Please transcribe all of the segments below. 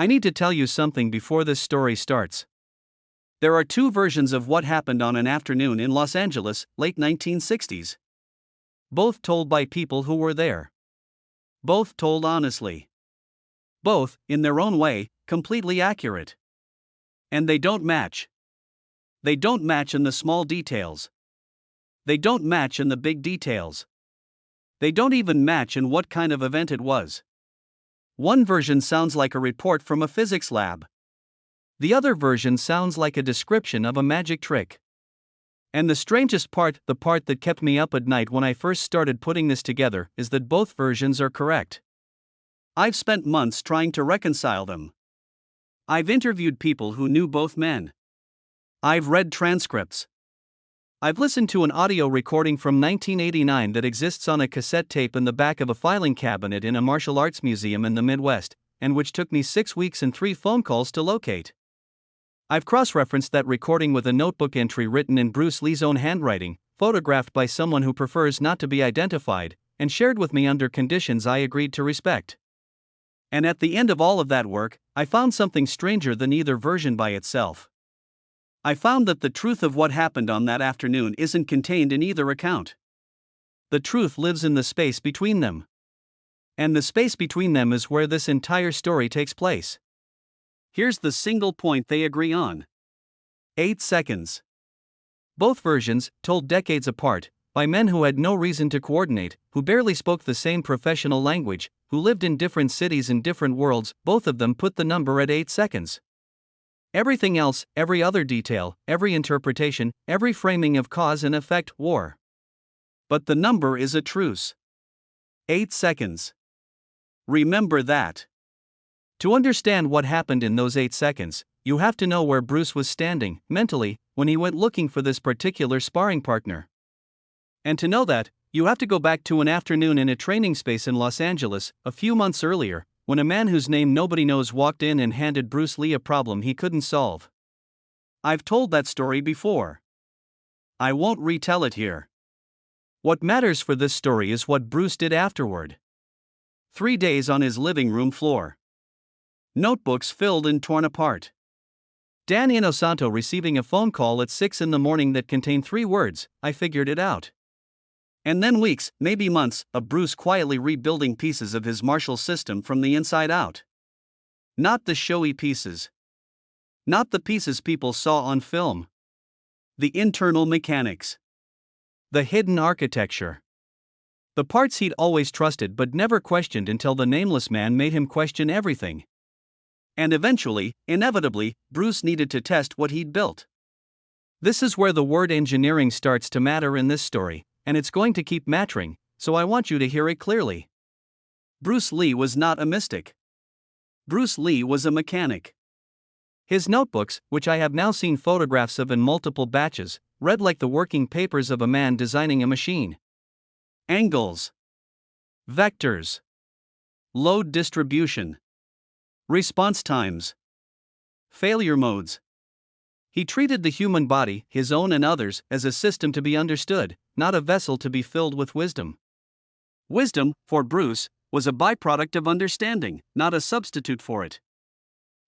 I need to tell you something before this story starts. There are two versions of what happened on an afternoon in Los Angeles, late 1960s. Both told by people who were there. Both told honestly. Both, in their own way, completely accurate. And they don't match. They don't match in the small details. They don't match in the big details. They don't even match in what kind of event it was. One version sounds like a report from a physics lab. The other version sounds like a description of a magic trick. And the strangest part, the part that kept me up at night when I first started putting this together, is that both versions are correct. I've spent months trying to reconcile them. I've interviewed people who knew both men. I've read transcripts. I've listened to an audio recording from 1989 that exists on a cassette tape in the back of a filing cabinet in a martial arts museum in the Midwest, and which took me 6 weeks and 3 phone calls to locate. I've cross-referenced that recording with a notebook entry written in Bruce Lee's own handwriting, photographed by someone who prefers not to be identified, and shared with me under conditions I agreed to respect. And at the end of all of that work, I found something stranger than either version by itself. I found that the truth of what happened on that afternoon isn't contained in either account. The truth lives in the space between them. And the space between them is where this entire story takes place. Here's the single point they agree on. 8 seconds. Both versions, told decades apart, by men who had no reason to coordinate, who barely spoke the same professional language, who lived in different cities in different worlds, both of them put the number at 8 seconds. Everything else, every other detail, every interpretation, every framing of cause and effect, war. But the number is a truce. 8 seconds. Remember that. To understand what happened in those 8 seconds, you have to know where Bruce was standing, mentally, when he went looking for this particular sparring partner. And to know that, you have to go back to an afternoon in a training space in Los Angeles, a few months earlier, when a man whose name nobody knows walked in and handed Bruce Lee a problem he couldn't solve. I've told that story before. I won't retell it here. What matters for this story is what Bruce did afterward. 3 days on his living room floor. Notebooks filled and torn apart. Dan Inosanto receiving a phone call at 6 in the morning that contained 3 words, "I figured it out." And then weeks, maybe months, of Bruce quietly rebuilding pieces of his martial system from the inside out. Not the showy pieces. Not the pieces people saw on film. The internal mechanics. The hidden architecture. The parts he'd always trusted but never questioned until the nameless man made him question everything. And eventually, inevitably, Bruce needed to test what he'd built. This is where the word engineering starts to matter in this story, and it's going to keep mattering, so I want you to hear it clearly. Bruce Lee was not a mystic. Bruce Lee was a mechanic. His notebooks, which I have now seen photographs of in multiple batches, read like the working papers of a man designing a machine. Angles. Vectors. Load distribution. Response times. Failure modes. He treated the human body, his own and others, as a system to be understood, not a vessel to be filled with wisdom. Wisdom, for Bruce, was a byproduct of understanding, not a substitute for it.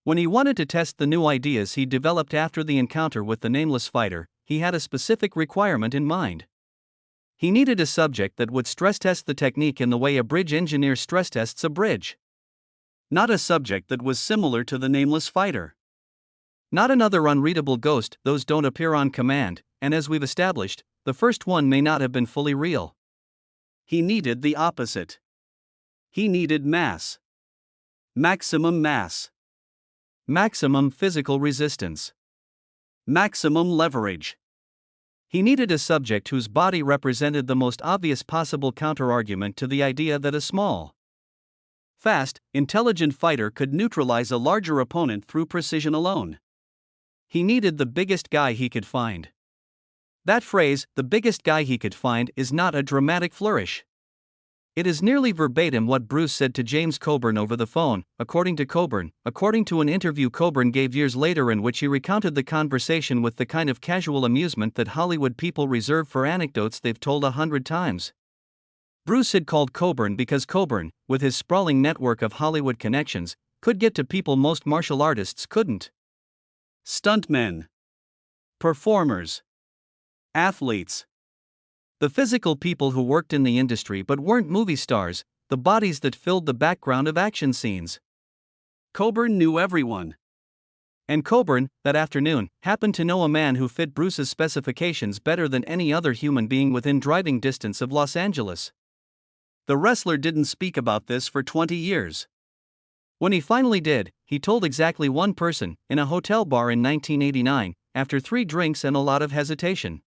When he wanted to test the new ideas he developed after the encounter with the nameless fighter, he had a specific requirement in mind. He needed a subject that would stress test the technique in the way a bridge engineer stress tests a bridge. Not a subject that was similar to the nameless fighter. Not another unreadable ghost, those don't appear on command, and as we've established, the first one may not have been fully real. He needed the opposite. He needed mass. Maximum mass. Maximum physical resistance. Maximum leverage. He needed a subject whose body represented the most obvious possible counterargument to the idea that a small, fast, intelligent fighter could neutralize a larger opponent through precision alone. He needed the biggest guy he could find. That phrase, the biggest guy he could find, is not a dramatic flourish. It is nearly verbatim what Bruce said to James Coburn over the phone, according to an interview Coburn gave years later in which he recounted the conversation with the kind of casual amusement that Hollywood people reserve for anecdotes they've told 100 times. Bruce had called Coburn because Coburn, with his sprawling network of Hollywood connections, could get to people most martial artists couldn't. Stuntmen, performers, athletes. The physical people who worked in the industry but weren't movie stars, the bodies that filled the background of action scenes. Coburn knew everyone. And Coburn, that afternoon, happened to know a man who fit Bruce's specifications better than any other human being within driving distance of Los Angeles. The wrestler didn't speak about this for 20 years. When he finally did, he told exactly one person, in a hotel bar in 1989, after 3 drinks and a lot of hesitation.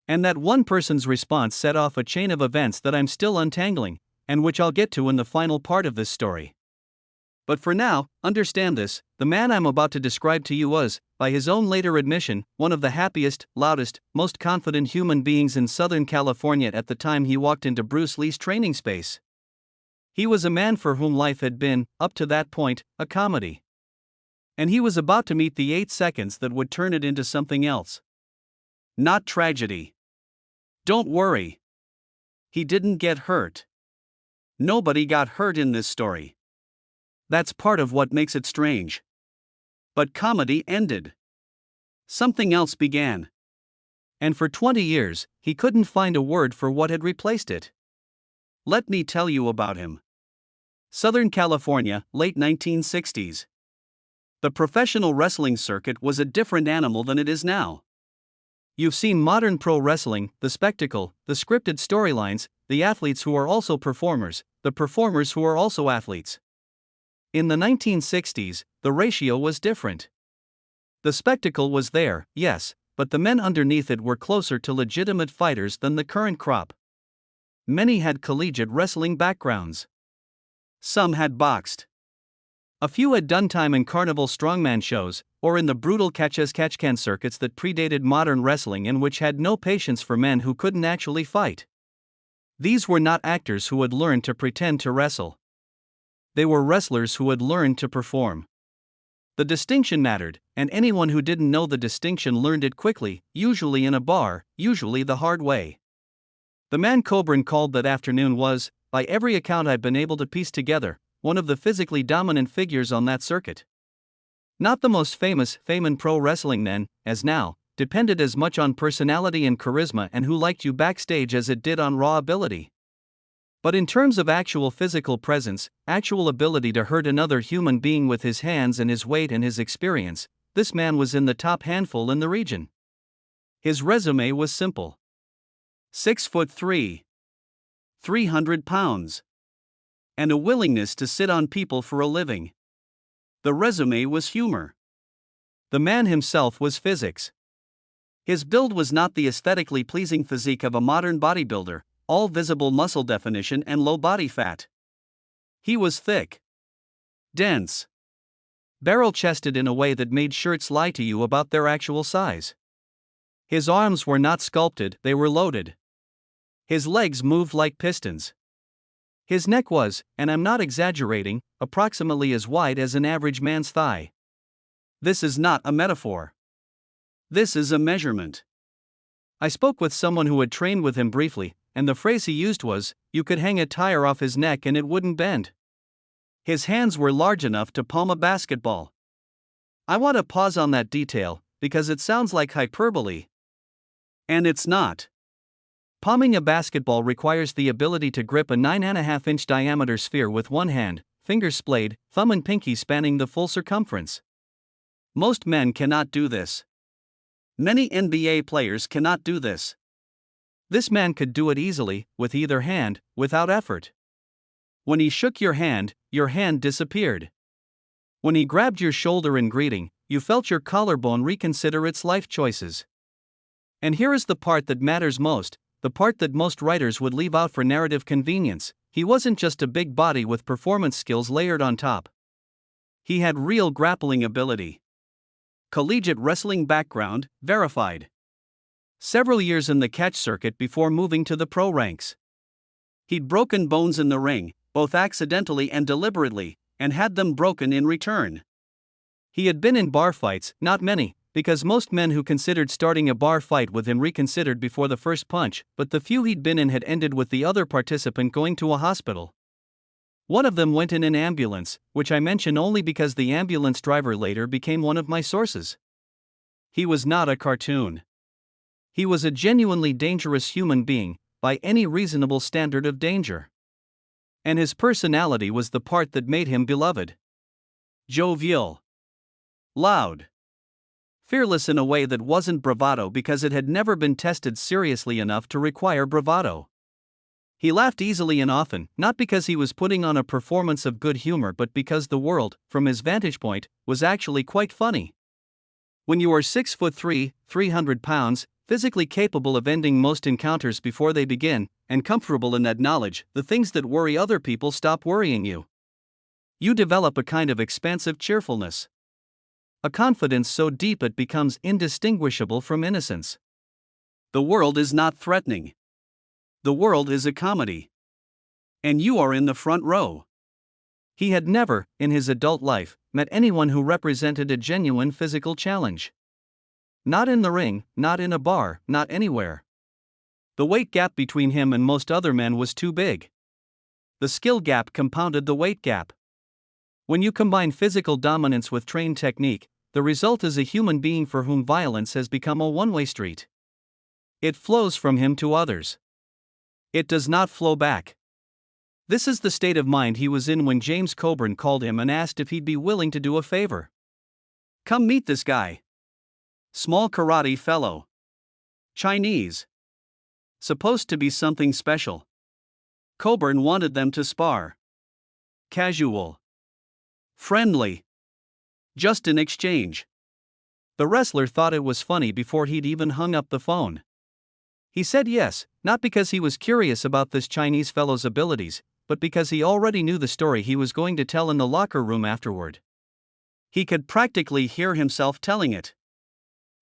And that one person's response set off a chain of events that I'm still untangling, and which I'll get to in the final part of this story. But for now, understand this: the man I'm about to describe to you was, by his own later admission, one of the happiest, loudest, most confident human beings in Southern California at the time he walked into Bruce Lee's training space. He was a man for whom life had been, up to that point, a comedy. And he was about to meet the 8 seconds that would turn it into something else. Not tragedy. Don't worry. He didn't get hurt. Nobody got hurt in this story. That's part of what makes it strange. But comedy ended. Something else began. And for 20 years, he couldn't find a word for what had replaced it. Let me tell you about him. Southern California, late 1960s. The professional wrestling circuit was a different animal than it is now. You've seen modern pro wrestling, the spectacle, the scripted storylines, the athletes who are also performers, the performers who are also athletes. In the 1960s, the ratio was different. The spectacle was there, yes, but the men underneath it were closer to legitimate fighters than the current crop. Many had collegiate wrestling backgrounds. Some had boxed. A few had done time in carnival strongman shows, or in the brutal catch-as-catch-can circuits that predated modern wrestling and which had no patience for men who couldn't actually fight. These were not actors who had learned to pretend to wrestle. They were wrestlers who had learned to perform. The distinction mattered, and anyone who didn't know the distinction learned it quickly, usually in a bar, usually the hard way. The man Coburn called that afternoon was, by every account I've been able to piece together, one of the physically dominant figures on that circuit. Not the most famous, fame in pro wrestling then, as now, depended as much on personality and charisma and who liked you backstage as it did on raw ability. But in terms of actual physical presence, actual ability to hurt another human being with his hands and his weight and his experience, this man was in the top handful in the region. His resume was simple. 6'3", 300 pounds. And a willingness to sit on people for a living. The resume was humor. The man himself was physics. His build was not the aesthetically pleasing physique of a modern bodybuilder, all visible muscle definition and low body fat. He was thick, dense, barrel-chested in a way that made shirts lie to you about their actual size. His arms were not sculpted, they were loaded. His legs moved like pistons. His neck was, and I'm not exaggerating, approximately as wide as an average man's thigh. This is not a metaphor. This is a measurement. I spoke with someone who had trained with him briefly, and the phrase he used was, "You could hang a tire off his neck and it wouldn't bend." His hands were large enough to palm a basketball. I want to pause on that detail, because it sounds like hyperbole. And it's not. Palming a basketball requires the ability to grip a 9.5-inch diameter sphere with one hand, fingers splayed, thumb and pinky spanning the full circumference. Most men cannot do this. Many NBA players cannot do this. This man could do it easily, with either hand, without effort. When he shook your hand disappeared. When he grabbed your shoulder in greeting, you felt your collarbone reconsider its life choices. And here is the part that matters most, the part that most writers would leave out for narrative convenience: he wasn't just a big body with performance skills layered on top. He had real grappling ability. Collegiate wrestling background, verified. Several years in the catch circuit before moving to the pro ranks. He'd broken bones in the ring, both accidentally and deliberately, and had them broken in return. He had been in bar fights, not many, because most men who considered starting a bar fight with him reconsidered before the first punch, but the few he'd been in had ended with the other participant going to a hospital. One of them went in an ambulance, which I mention only because the ambulance driver later became one of my sources. He was not a cartoon. He was a genuinely dangerous human being, by any reasonable standard of danger. And his personality was the part that made him beloved. Jovial. Loud. Fearless in a way that wasn't bravado because it had never been tested seriously enough to require bravado. He laughed easily and often, not because he was putting on a performance of good humor but because the world, from his vantage point, was actually quite funny. When you are 6'3", 300 pounds, physically capable of ending most encounters before they begin, and comfortable in that knowledge, the things that worry other people stop worrying you. You develop a kind of expansive cheerfulness. A confidence so deep it becomes indistinguishable from innocence. The world is not threatening. The world is a comedy. And you are in the front row. He had never, in his adult life, met anyone who represented a genuine physical challenge. Not in the ring, not in a bar, not anywhere. The weight gap between him and most other men was too big. The skill gap compounded the weight gap. When you combine physical dominance with trained technique, the result is a human being for whom violence has become a one-way street. It flows from him to others. It does not flow back. This is the state of mind he was in when James Coburn called him and asked if he'd be willing to do a favor. Come meet this guy. Small karate fellow. Chinese. Supposed to be something special. Coburn wanted them to spar. Casual. Friendly. Just an exchange. The wrestler thought it was funny before he'd even hung up the phone. He said yes, not because he was curious about this Chinese fellow's abilities, but because he already knew the story he was going to tell in the locker room afterward. He could practically hear himself telling it.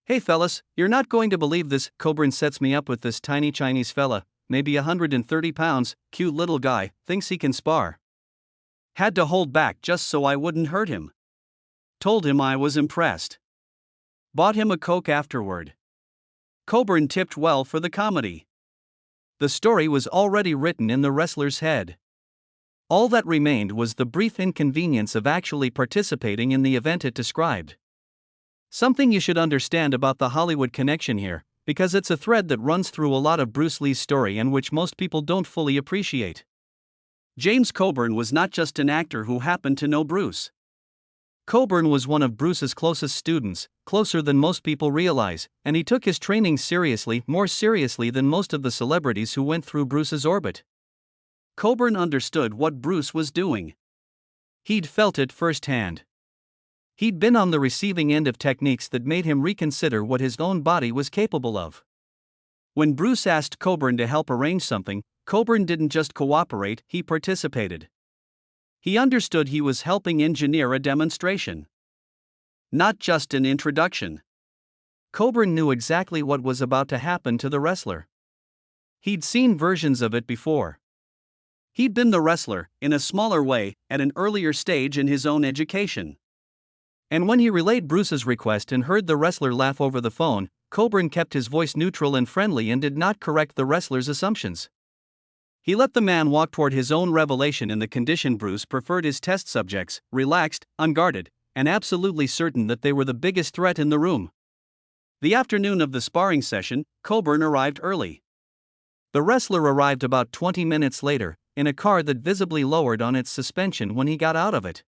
Hey fellas, you're not going to believe this. Coburn sets me up with this tiny Chinese fella, maybe 130 pounds, cute little guy, thinks he can spar. Had to hold back just so I wouldn't hurt him. Told him I was impressed. Bought him a Coke afterward. Coburn tipped well for the comedy. The story was already written in the wrestler's head. All that remained was the brief inconvenience of actually participating in the event it described. Something you should understand about the Hollywood connection here, because it's a thread that runs through a lot of Bruce Lee's story and which most people don't fully appreciate. James Coburn was not just an actor who happened to know Bruce. Coburn was one of Bruce's closest students, closer than most people realize, and he took his training seriously, more seriously than most of the celebrities who went through Bruce's orbit. Coburn understood what Bruce was doing. He'd felt it firsthand. He'd been on the receiving end of techniques that made him reconsider what his own body was capable of. When Bruce asked Coburn to help arrange something, Coburn didn't just cooperate, he participated. He understood he was helping engineer a demonstration. Not just an introduction. Coburn knew exactly what was about to happen to the wrestler. He'd seen versions of it before. He'd been the wrestler, in a smaller way, at an earlier stage in his own education. And when he relayed Bruce's request and heard the wrestler laugh over the phone, Coburn kept his voice neutral and friendly and did not correct the wrestler's assumptions. He let the man walk toward his own revelation in the condition Bruce preferred his test subjects, relaxed, unguarded, and absolutely certain that they were the biggest threat in the room. The afternoon of the sparring session, Coburn arrived early. The wrestler arrived about 20 minutes later, in a car that visibly lowered on its suspension when he got out of it.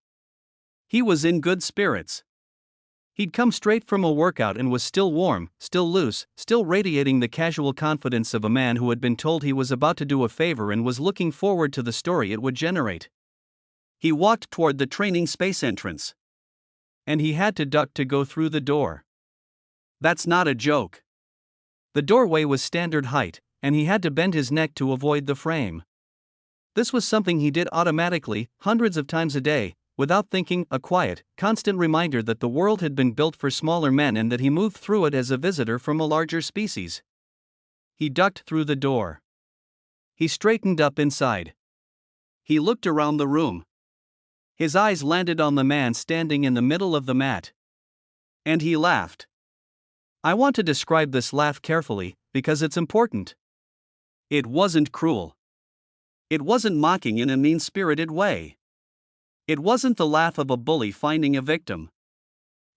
He was in good spirits. He'd come straight from a workout and was still warm, still loose, still radiating the casual confidence of a man who had been told he was about to do a favor and was looking forward to the story it would generate. He walked toward the training space entrance. And he had to duck to go through the door. That's not a joke. The doorway was standard height, and he had to bend his neck to avoid the frame. This was something he did automatically, hundreds of times a day, without thinking, a quiet, constant reminder that the world had been built for smaller men and that he moved through it as a visitor from a larger species. He ducked through the door. He straightened up inside. He looked around the room. His eyes landed on the man standing in the middle of the mat. And he laughed. I want to describe this laugh carefully, because it's important. It wasn't cruel. It wasn't mocking in a mean-spirited way. It wasn't the laugh of a bully finding a victim.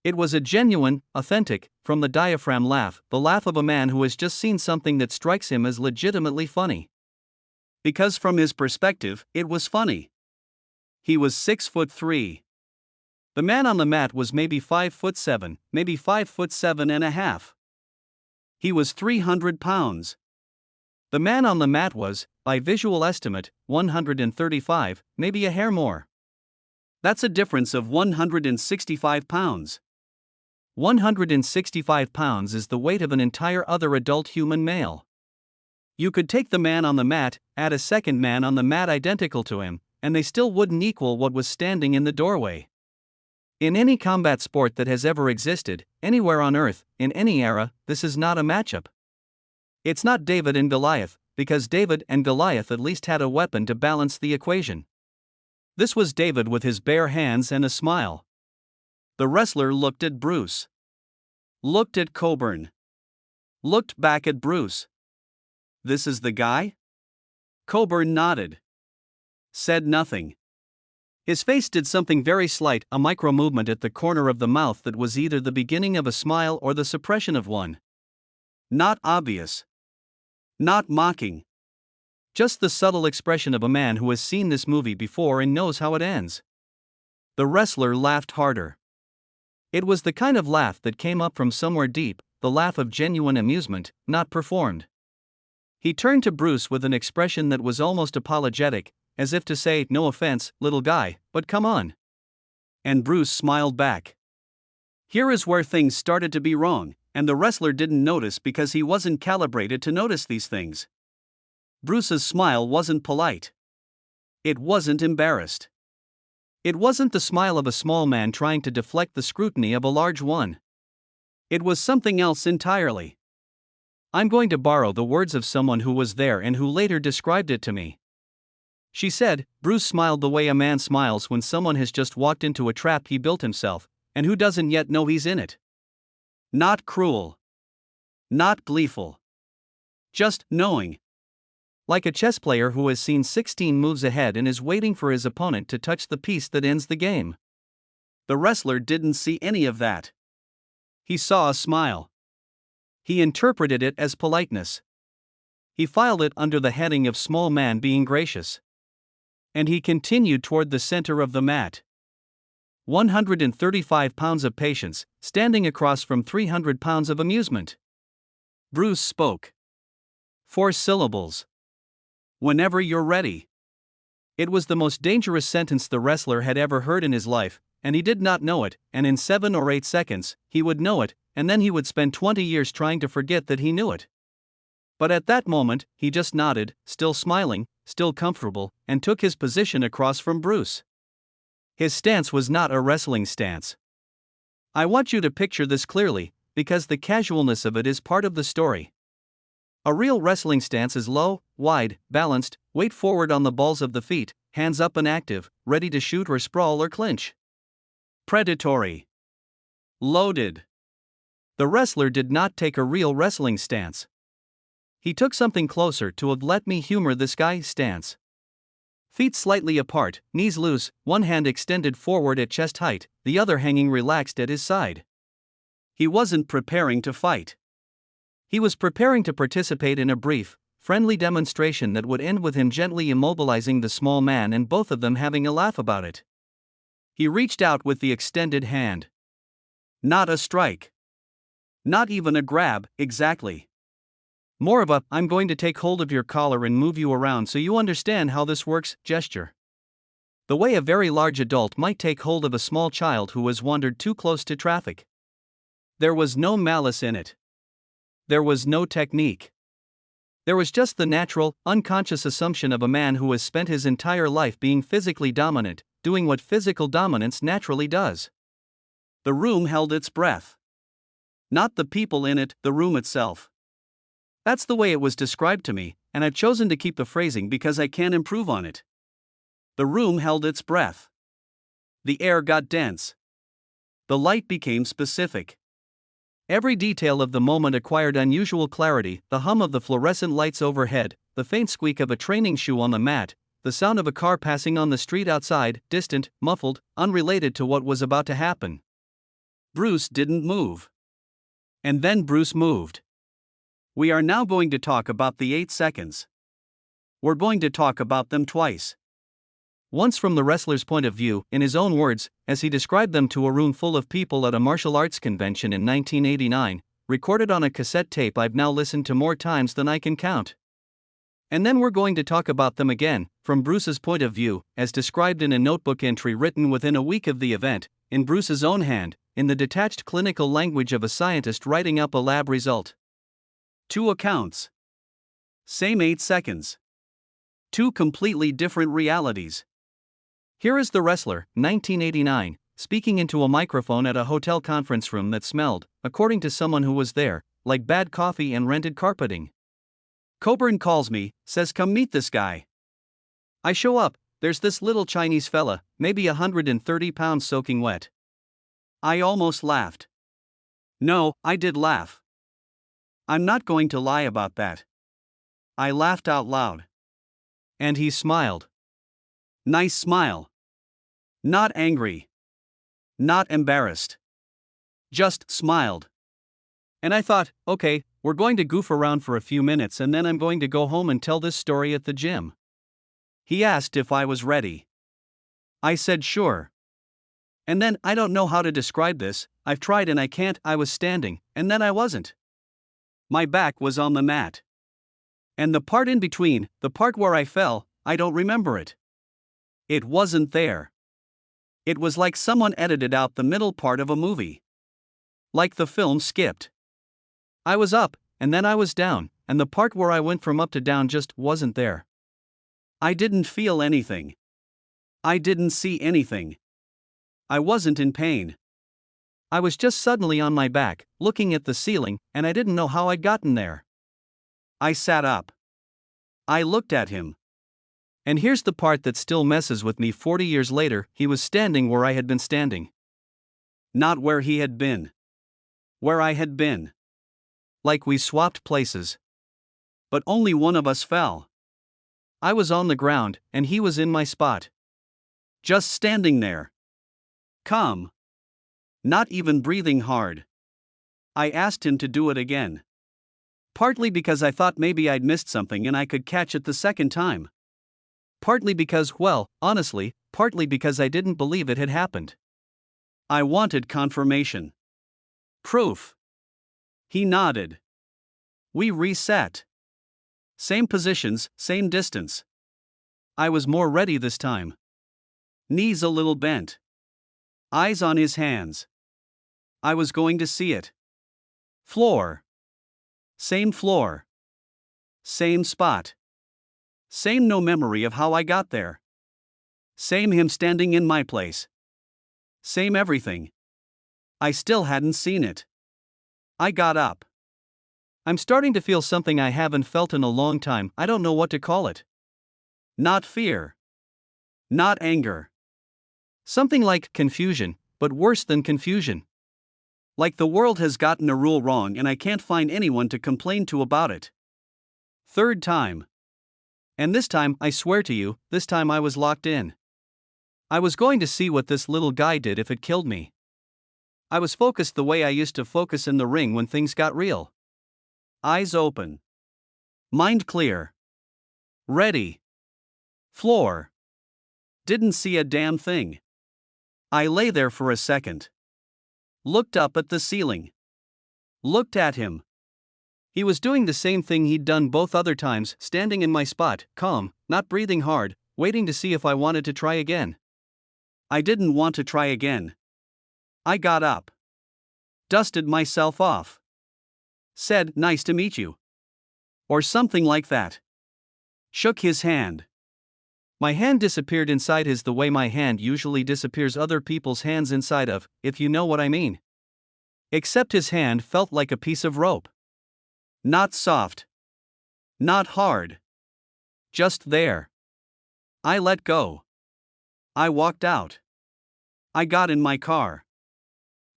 It was a genuine, authentic, from the diaphragm laugh, the laugh of a man who has just seen something that strikes him as legitimately funny. Because from his perspective, it was funny. He was 6'3". The man on the mat was maybe 5'7", maybe 5'7.5". He was 300 pounds. The man on the mat was, by visual estimate, 135, maybe a hair more. That's a difference of 165 pounds. 165 pounds is the weight of an entire other adult human male. You could take the man on the mat, add a second man on the mat identical to him, and they still wouldn't equal what was standing in the doorway. In any combat sport that has ever existed, anywhere on Earth, in any era, this is not a matchup. It's not David and Goliath, because David and Goliath at least had a weapon to balance the equation. This was David with his bare hands and a smile. The wrestler looked at Bruce. Looked at Coburn. Looked back at Bruce. This is the guy? Coburn nodded. Said nothing. His face did something very slight, a micro-movement at the corner of the mouth that was either the beginning of a smile or the suppression of one. Not obvious. Not mocking. Just the subtle expression of a man who has seen this movie before and knows how it ends. The wrestler laughed harder. It was the kind of laugh that came up from somewhere deep, the laugh of genuine amusement, not performed. He turned to Bruce with an expression that was almost apologetic, as if to say, "No offense, little guy, but come on." And Bruce smiled back. Here is where things started to be wrong, and the wrestler didn't notice because he wasn't calibrated to notice these things. Bruce's smile wasn't polite. It wasn't embarrassed. It wasn't the smile of a small man trying to deflect the scrutiny of a large one. It was something else entirely. I'm going to borrow the words of someone who was there and who later described it to me. She said, Bruce smiled the way a man smiles when someone has just walked into a trap he built himself, and who doesn't yet know he's in it. Not cruel. Not gleeful. Just knowing. Like a chess player who has seen 16 moves ahead and is waiting for his opponent to touch the piece that ends the game. The wrestler didn't see any of that. He saw a smile. He interpreted it as politeness. He filed it under the heading of small man being gracious. And he continued toward the center of the mat. 135 pounds of patience, standing across from 300 pounds of amusement. Bruce spoke. 4 syllables. Whenever you're ready. It was the most dangerous sentence the wrestler had ever heard in his life, and he did not know it, and in 7 or 8 seconds, he would know it, and then he would spend 20 years trying to forget that he knew it. But at that moment, he just nodded, still smiling, still comfortable, and took his position across from Bruce. His stance was not a wrestling stance. I want you to picture this clearly, because the casualness of it is part of the story. A real wrestling stance is low, wide, balanced, weight forward on the balls of the feet, hands up and active, ready to shoot or sprawl or clinch. Predatory. Loaded. The wrestler did not take a real wrestling stance. He took something closer to a "let me humor this guy" stance. Feet slightly apart, knees loose, one hand extended forward at chest height, the other hanging relaxed at his side. He wasn't preparing to fight. He was preparing to participate in a brief, friendly demonstration that would end with him gently immobilizing the small man and both of them having a laugh about it. He reached out with the extended hand. Not a strike. Not even a grab, exactly. More of a "I'm going to take hold of your collar and move you around so you understand how this works" gesture. The way a very large adult might take hold of a small child who has wandered too close to traffic. There was no malice in it. There was no technique. There was just the natural, unconscious assumption of a man who has spent his entire life being physically dominant, doing what physical dominance naturally does. The room held its breath. Not the people in it, the room itself. That's the way it was described to me, and I've chosen to keep the phrasing because I can't improve on it. The room held its breath. The air got dense. The light became specific. Every detail of the moment acquired unusual clarity, the hum of the fluorescent lights overhead, the faint squeak of a training shoe on the mat, the sound of a car passing on the street outside, distant, muffled, unrelated to what was about to happen. Bruce didn't move. And then Bruce moved. We are now going to talk about the 8 seconds. We're going to talk about them twice. Once from the wrestler's point of view, in his own words, as he described them to a room full of people at a martial arts convention in 1989, recorded on a cassette tape I've now listened to more times than I can count. And then we're going to talk about them again, from Bruce's point of view, as described in a notebook entry written within a week of the event, in Bruce's own hand, in the detached clinical language of a scientist writing up a lab result. 2 accounts. Same 8 seconds. 2 completely different realities. Here is the wrestler, 1989, speaking into a microphone at a hotel conference room that smelled, according to someone who was there, like bad coffee and rented carpeting. Coburn calls me, says come meet this guy. I show up, there's this little Chinese fella, maybe 130 pounds soaking wet. I almost laughed. No, I did laugh. I'm not going to lie about that. I laughed out loud. And he smiled. Nice smile. Not angry. Not embarrassed. Just smiled. And I thought, okay, we're going to goof around for a few minutes and then I'm going to go home and tell this story at the gym. He asked if I was ready. I said sure. And then, I don't know how to describe this, I've tried and I can't, I was standing, and then I wasn't. My back was on the mat. And the part in between, the part where I fell, I don't remember it. It wasn't there. It was like someone edited out the middle part of a movie. Like the film skipped. I was up, and then I was down, and the part where I went from up to down just wasn't there. I didn't feel anything. I didn't see anything. I wasn't in pain. I was just suddenly on my back, looking at the ceiling, and I didn't know how I'd gotten there. I sat up. I looked at him. And here's the part that still messes with me 40 years later, he was standing where I had been standing. Not where he had been. Where I had been. Like we swapped places. But only one of us fell. I was on the ground, and he was in my spot. Just standing there. Calm. Not even breathing hard. I asked him to do it again. Partly because I thought maybe I'd missed something and I could catch it the second time. Partly because, well, honestly, partly because I didn't believe it had happened. I wanted confirmation. Proof. He nodded. We reset. Same positions, same distance. I was more ready this time. Knees a little bent. Eyes on his hands. I was going to see it. Floor. Same floor. Same spot. Same no memory of how I got there. Same him standing in my place. Same everything. I still hadn't seen it. I got up. I'm starting to feel something I haven't felt in a long time, I don't know what to call it. Not fear. Not anger. Something like confusion, but worse than confusion. Like the world has gotten a rule wrong and I can't find anyone to complain to about it. 3rd time. And this time, I swear to you, this time I was locked in. I was going to see what this little guy did if it killed me. I was focused the way I used to focus in the ring when things got real. Eyes open. Mind clear. Ready. Floor. Didn't see a damn thing. I lay there for a second. Looked up at the ceiling. Looked at him. He was doing the same thing he'd done both other times, standing in my spot, calm, not breathing hard, waiting to see if I wanted to try again. I didn't want to try again. I got up. Dusted myself off. Said, "Nice to meet you." Or something like that. Shook his hand. My hand disappeared inside his the way my hand usually disappears other people's hands inside of, if you know what I mean. Except his hand felt like a piece of rope. Not soft. Not hard. Just there. I let go. I walked out. I got in my car.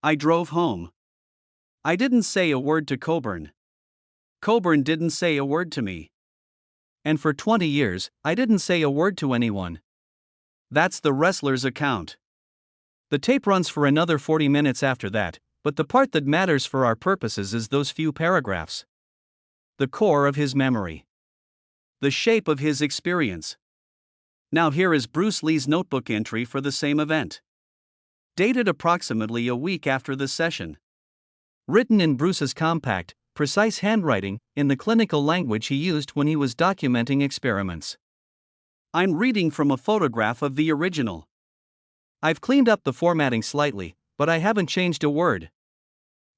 I drove home. I didn't say a word to Coburn. Coburn didn't say a word to me. And for 20 years, I didn't say a word to anyone. That's the wrestler's account. The tape runs for another 40 minutes after that, but the part that matters for our purposes is those few paragraphs. The core of his memory. The shape of his experience. Now here is Bruce Lee's notebook entry for the same event. Dated approximately a week after the session. Written in Bruce's compact, precise handwriting, in the clinical language he used when he was documenting experiments. I'm reading from a photograph of the original. I've cleaned up the formatting slightly, but I haven't changed a word.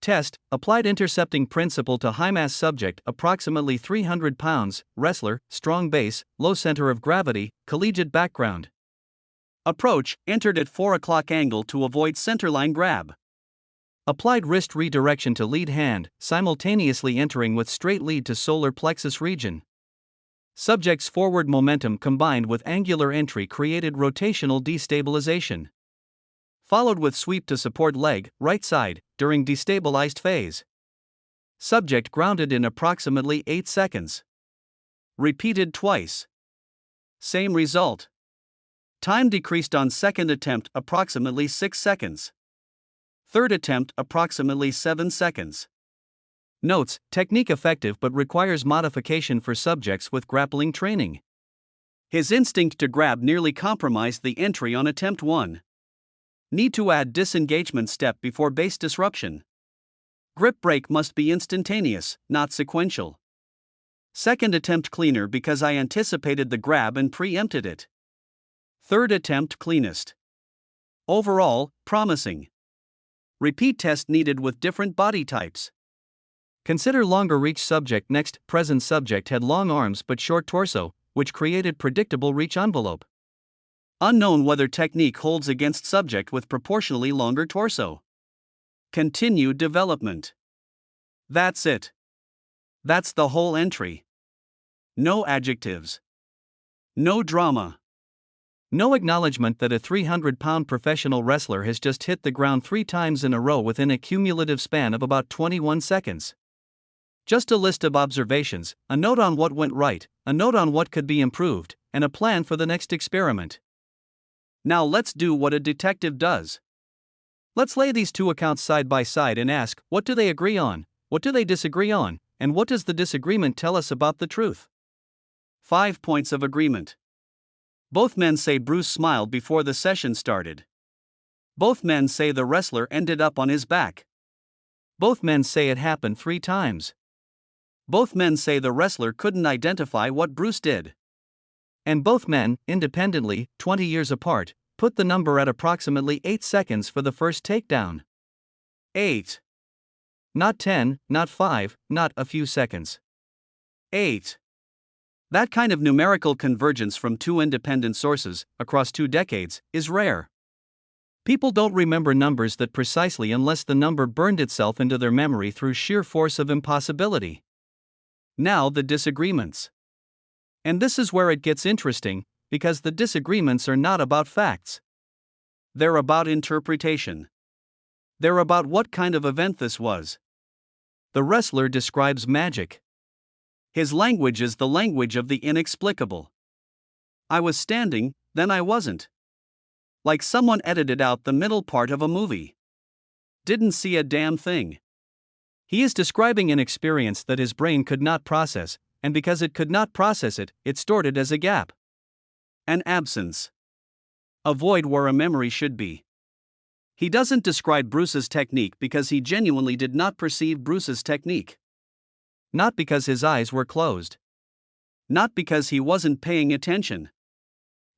Test: applied intercepting principle to high mass subject, approximately 300 pounds, wrestler, strong base, low center of gravity, collegiate background. Approach: entered at 4 o'clock angle to avoid centerline grab. Applied wrist redirection to lead hand, simultaneously entering with straight lead to solar plexus region. Subject's forward momentum combined with angular entry created rotational destabilization. Followed with sweep to support leg, right side, during destabilized phase. Subject grounded in approximately 8 seconds. Repeated twice. Same result. Time decreased on second attempt approximately 6 seconds. Third attempt approximately 7 seconds. Notes: technique effective but requires modification for subjects with grappling training. His instinct to grab nearly compromised the entry on attempt 1. Need to add disengagement step before base disruption. Grip break must be instantaneous, not sequential. Second attempt cleaner because I anticipated the grab and preempted it. Third attempt cleanest. Overall, promising. Repeat test needed with different body types. Consider longer reach subject next. Present subject had long arms but short torso, which created predictable reach envelope. Unknown whether technique holds against subject with proportionally longer torso. Continued development. That's it. That's the whole entry. No adjectives. No drama. No acknowledgement that a 300-pound professional wrestler has just hit the ground 3 times in a row within a cumulative span of about 21 seconds. Just a list of observations, a note on what went right, a note on what could be improved, and a plan for the next experiment. Now let's do what a detective does. Let's lay these two accounts side by side and ask, what do they agree on, what do they disagree on, and what does the disagreement tell us about the truth? 5 points of agreement. Both men say Bruce smiled before the session started. Both men say the wrestler ended up on his back. Both men say it happened 3 times. Both men say the wrestler couldn't identify what Bruce did. And both men, independently, 20 years apart, put the number at approximately 8 seconds for the first takedown. 8. Not 10, not 5, not a few seconds. 8. That kind of numerical convergence from 2 independent sources, across 2 decades, is rare. People don't remember numbers that precisely unless the number burned itself into their memory through sheer force of impossibility. Now the disagreements. And this is where it gets interesting, because the disagreements are not about facts. They're about interpretation. They're about what kind of event this was. The wrestler describes magic. His language is the language of the inexplicable. I was standing, then I wasn't. Like someone edited out the middle part of a movie. Didn't see a damn thing. He is describing an experience that his brain could not process, and because it could not process it, it stored it as a gap. An absence. A void where a memory should be. He doesn't describe Bruce's technique because he genuinely did not perceive Bruce's technique. Not because his eyes were closed. Not because he wasn't paying attention.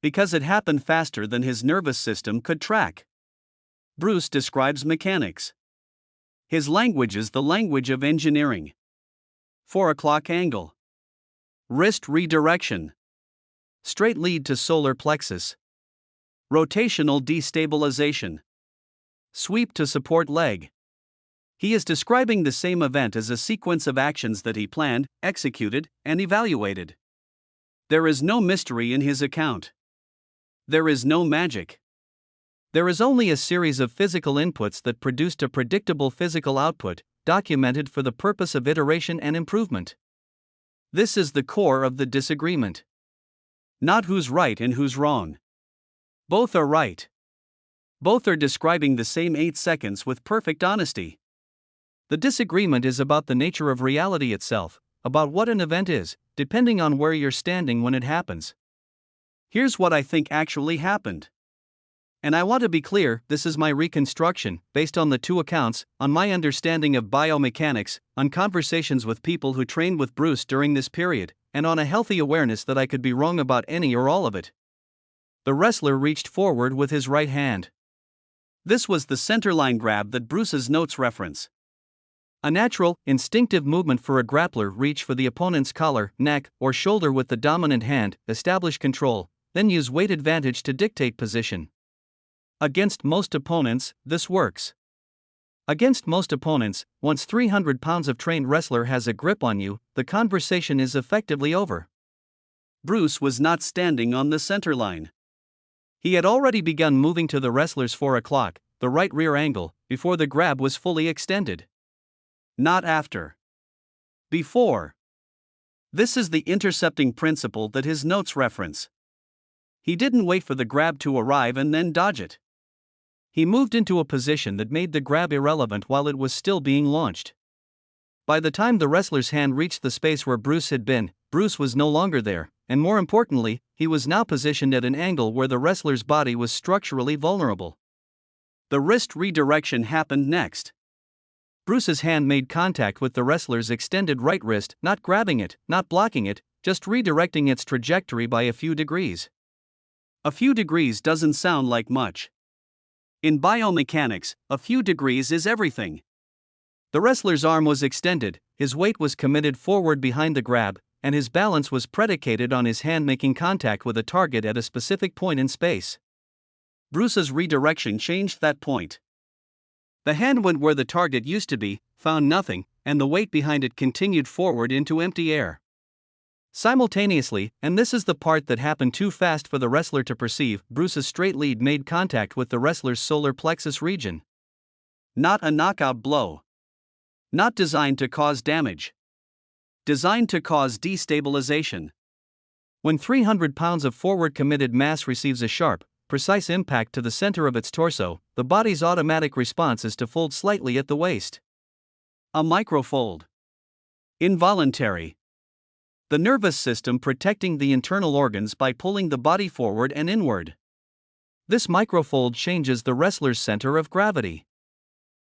Because it happened faster than his nervous system could track. Bruce describes mechanics. His language is the language of engineering. 4 o'clock angle. Wrist redirection. Straight lead to solar plexus. Rotational destabilization. Sweep to support leg. He is describing the same event as a sequence of actions that he planned, executed, and evaluated. There is no mystery in his account. There is no magic. There is only a series of physical inputs that produced a predictable physical output, documented for the purpose of iteration and improvement. This is the core of the disagreement. Not who's right and who's wrong. Both are right. Both are describing the same 8 seconds with perfect honesty. The disagreement is about the nature of reality itself, about what an event is, depending on where you're standing when it happens. Here's what I think actually happened. And I want to be clear, this is my reconstruction, based on the two accounts, on my understanding of biomechanics, on conversations with people who trained with Bruce during this period, and on a healthy awareness that I could be wrong about any or all of it. The wrestler reached forward with his right hand. This was the centerline grab that Bruce's notes reference. A natural, instinctive movement for a grappler: reach for the opponent's collar, neck, or shoulder with the dominant hand, establish control, then use weight advantage to dictate position. Against most opponents, this works. Against most opponents, once 300 pounds of trained wrestler has a grip on you, the conversation is effectively over. Bruce was not standing on the center line. He had already begun moving to the wrestler's 4 o'clock, the right rear angle, before the grab was fully extended. Not after. Before. This is the intercepting principle that his notes reference. He didn't wait for the grab to arrive and then dodge it. He moved into a position that made the grab irrelevant while it was still being launched. By the time the wrestler's hand reached the space where Bruce had been, Bruce was no longer there, and more importantly, he was now positioned at an angle where the wrestler's body was structurally vulnerable. The wrist redirection happened next. Bruce's hand made contact with the wrestler's extended right wrist, not grabbing it, not blocking it, just redirecting its trajectory by a few degrees. A few degrees doesn't sound like much. In biomechanics, a few degrees is everything. The wrestler's arm was extended, his weight was committed forward behind the grab, and his balance was predicated on his hand making contact with a target at a specific point in space. Bruce's redirection changed that point. The hand went where the target used to be, found nothing, and the weight behind it continued forward into empty air. Simultaneously, and this is the part that happened too fast for the wrestler to perceive, Bruce's straight lead made contact with the wrestler's solar plexus region. Not a knockout blow. Not designed to cause damage. Designed to cause destabilization. When 300 pounds of forward committed mass receives a sharp, precise impact to the center of its torso, the body's automatic response is to fold slightly at the waist. A microfold. Involuntary. The nervous system protecting the internal organs by pulling the body forward and inward. This microfold changes the wrestler's center of gravity.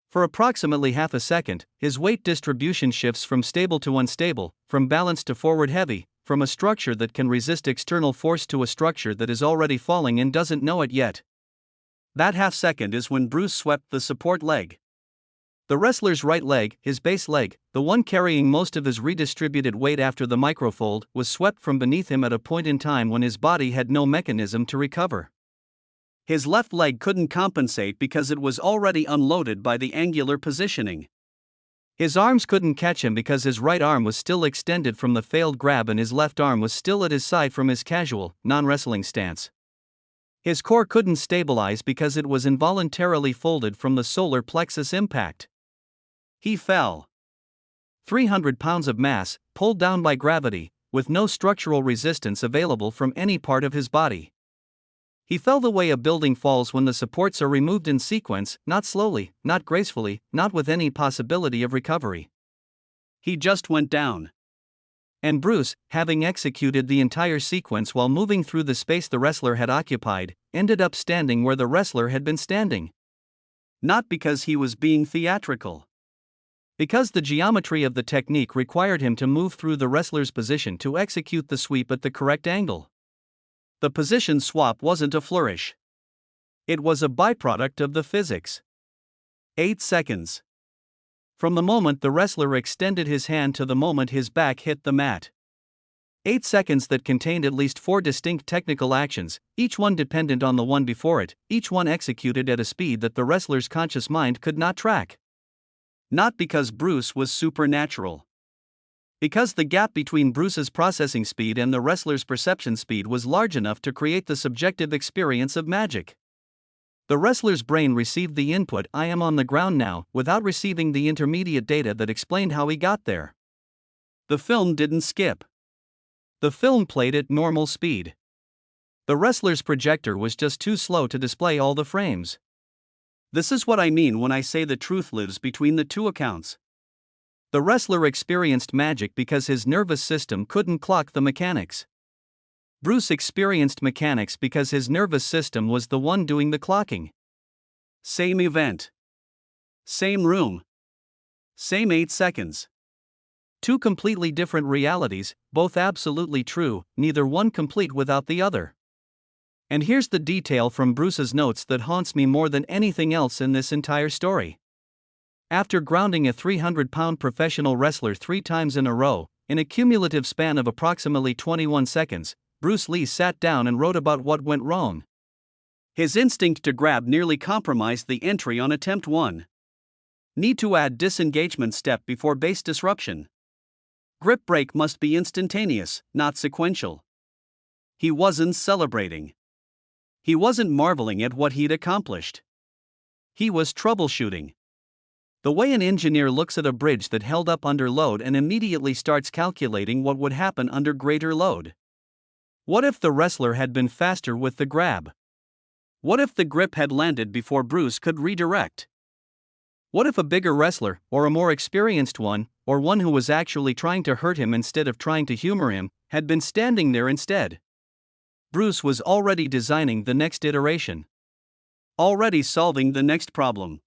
For approximately half a second, his weight distribution shifts from stable to unstable, from balanced to forward heavy, from a structure that can resist external force to a structure that is already falling and doesn't know it yet. That half second is when Bruce swept the support leg. The wrestler's right leg, his base leg, the one carrying most of his redistributed weight after the microfold, was swept from beneath him at a point in time when his body had no mechanism to recover. His left leg couldn't compensate because it was already unloaded by the angular positioning. His arms couldn't catch him because his right arm was still extended from the failed grab and his left arm was still at his side from his casual, non-wrestling stance. His core couldn't stabilize because it was involuntarily folded from the solar plexus impact. He fell. 300 pounds of mass, pulled down by gravity, with no structural resistance available from any part of his body. He fell the way a building falls when the supports are removed in sequence, not slowly, not gracefully, not with any possibility of recovery. He just went down. And Bruce, having executed the entire sequence while moving through the space the wrestler had occupied, ended up standing where the wrestler had been standing. Not because he was being theatrical. Because the geometry of the technique required him to move through the wrestler's position to execute the sweep at the correct angle. The position swap wasn't a flourish. It was a byproduct of the physics. 8 seconds. From the moment the wrestler extended his hand to the moment his back hit the mat. 8 seconds that contained at least 4 distinct technical actions, each one dependent on the one before it, each one executed at a speed that the wrestler's conscious mind could not track. Not because Bruce was supernatural. Because the gap between Bruce's processing speed and the wrestler's perception speed was large enough to create the subjective experience of magic. The wrestler's brain received the input "I am on the ground now" without receiving the intermediate data that explained how he got there. The film didn't skip. The film played at normal speed. The wrestler's projector was just too slow to display all the frames. This is what I mean when I say the truth lives between the two accounts. The wrestler experienced magic because his nervous system couldn't clock the mechanics. Bruce experienced mechanics because his nervous system was the one doing the clocking. Same event. Same room. Same 8 seconds. Two completely different realities, both absolutely true, neither one complete without the other. And here's the detail from Bruce's notes that haunts me more than anything else in this entire story. After grounding a 300-pound professional wrestler 3 times in a row, in a cumulative span of approximately 21 seconds, Bruce Lee sat down and wrote about what went wrong. His instinct to grab nearly compromised the entry on attempt 1. Need to add disengagement step before base disruption. Grip break must be instantaneous, not sequential. He wasn't celebrating. He wasn't marveling at what he'd accomplished. He was troubleshooting. The way an engineer looks at a bridge that held up under load and immediately starts calculating what would happen under greater load. What if the wrestler had been faster with the grab? What if the grip had landed before Bruce could redirect? What if a bigger wrestler, or a more experienced one, or one who was actually trying to hurt him instead of trying to humor him, had been standing there instead? Bruce was already designing the next iteration. Already solving the next problem.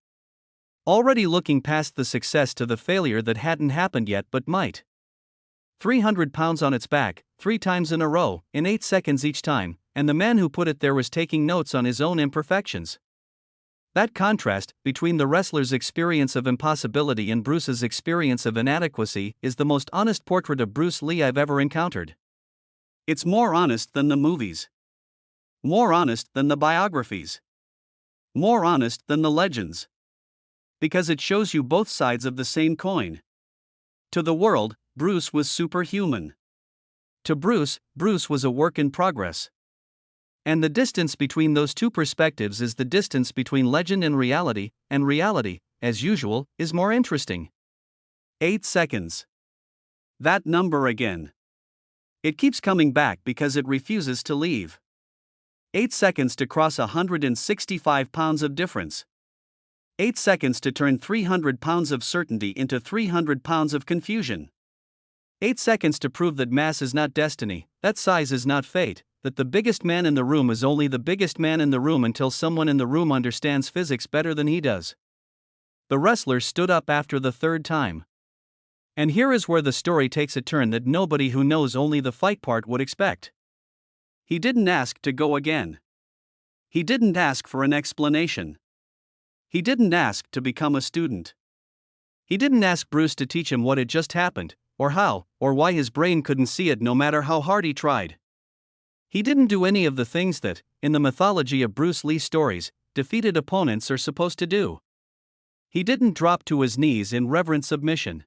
Already looking past the success to the failure that hadn't happened yet but might. 300 pounds on its back, 3 times in a row, in 8 seconds each time, and the man who put it there was taking notes on his own imperfections. That contrast between the wrestler's experience of impossibility and Bruce's experience of inadequacy is the most honest portrait of Bruce Lee I've ever encountered. It's more honest than the movies. More honest than the biographies. More honest than the legends. Because it shows you both sides of the same coin. To the world, Bruce was superhuman. To Bruce, Bruce was a work in progress. And the distance between those two perspectives is the distance between legend and reality, as usual, is more interesting. 8 seconds. That number again. It keeps coming back because it refuses to leave. 8 seconds to cross 165 pounds of difference. 8 seconds to turn 300 pounds of certainty into 300 pounds of confusion. 8 seconds to prove that mass is not destiny, that size is not fate, that the biggest man in the room is only the biggest man in the room until someone in the room understands physics better than he does. The wrestler stood up after the 3rd time. And here is where the story takes a turn that nobody who knows only the fight part would expect. He didn't ask to go again. He didn't ask for an explanation. He didn't ask to become a student. He didn't ask Bruce to teach him what had just happened, or how, or why his brain couldn't see it no matter how hard he tried. He didn't do any of the things that, in the mythology of Bruce Lee stories, defeated opponents are supposed to do. He didn't drop to his knees in reverent submission.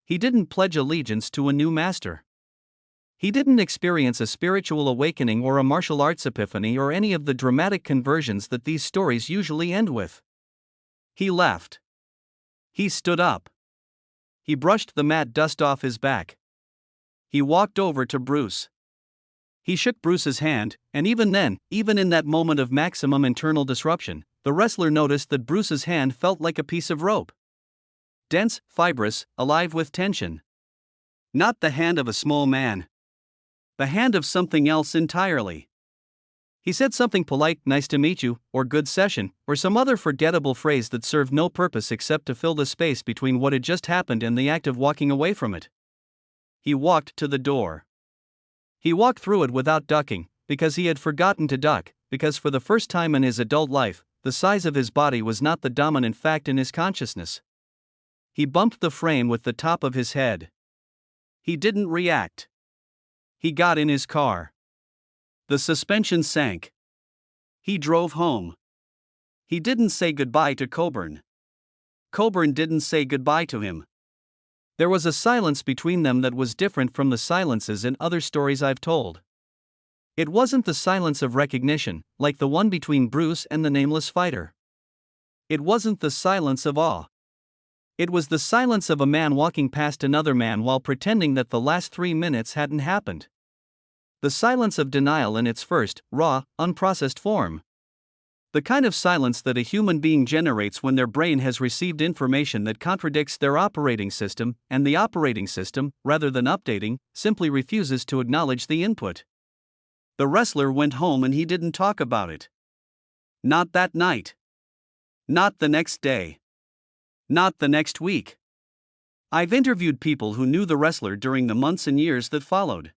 He didn't pledge allegiance to a new master. He didn't experience a spiritual awakening or a martial arts epiphany or any of the dramatic conversions that these stories usually end with. He laughed. He stood up. He brushed the mat dust off his back. He walked over to Bruce. He shook Bruce's hand, and even then, even in that moment of maximum internal disruption, the wrestler noticed that Bruce's hand felt like a piece of rope. Dense, fibrous, alive with tension. Not the hand of a small man. The hand of something else entirely. He said something polite, nice to meet you, or good session, or some other forgettable phrase that served no purpose except to fill the space between what had just happened and the act of walking away from it. He walked to the door. He walked through it without ducking, because he had forgotten to duck, because for the first time in his adult life, the size of his body was not the dominant fact in his consciousness. He bumped the frame with the top of his head. He didn't react. He got in his car. The suspension sank. He drove home. He didn't say goodbye to Coburn. Coburn didn't say goodbye to him. There was a silence between them that was different from the silences in other stories I've told. It wasn't the silence of recognition, like the one between Bruce and the nameless fighter. It wasn't the silence of awe. It was the silence of a man walking past another man while pretending that the last 3 minutes hadn't happened. The silence of denial in its first, raw, unprocessed form. The kind of silence that a human being generates when their brain has received information that contradicts their operating system, and the operating system, rather than updating, simply refuses to acknowledge the input. The wrestler went home and he didn't talk about it. Not that night. Not the next day. Not the next week. I've interviewed people who knew the wrestler during the months and years that followed.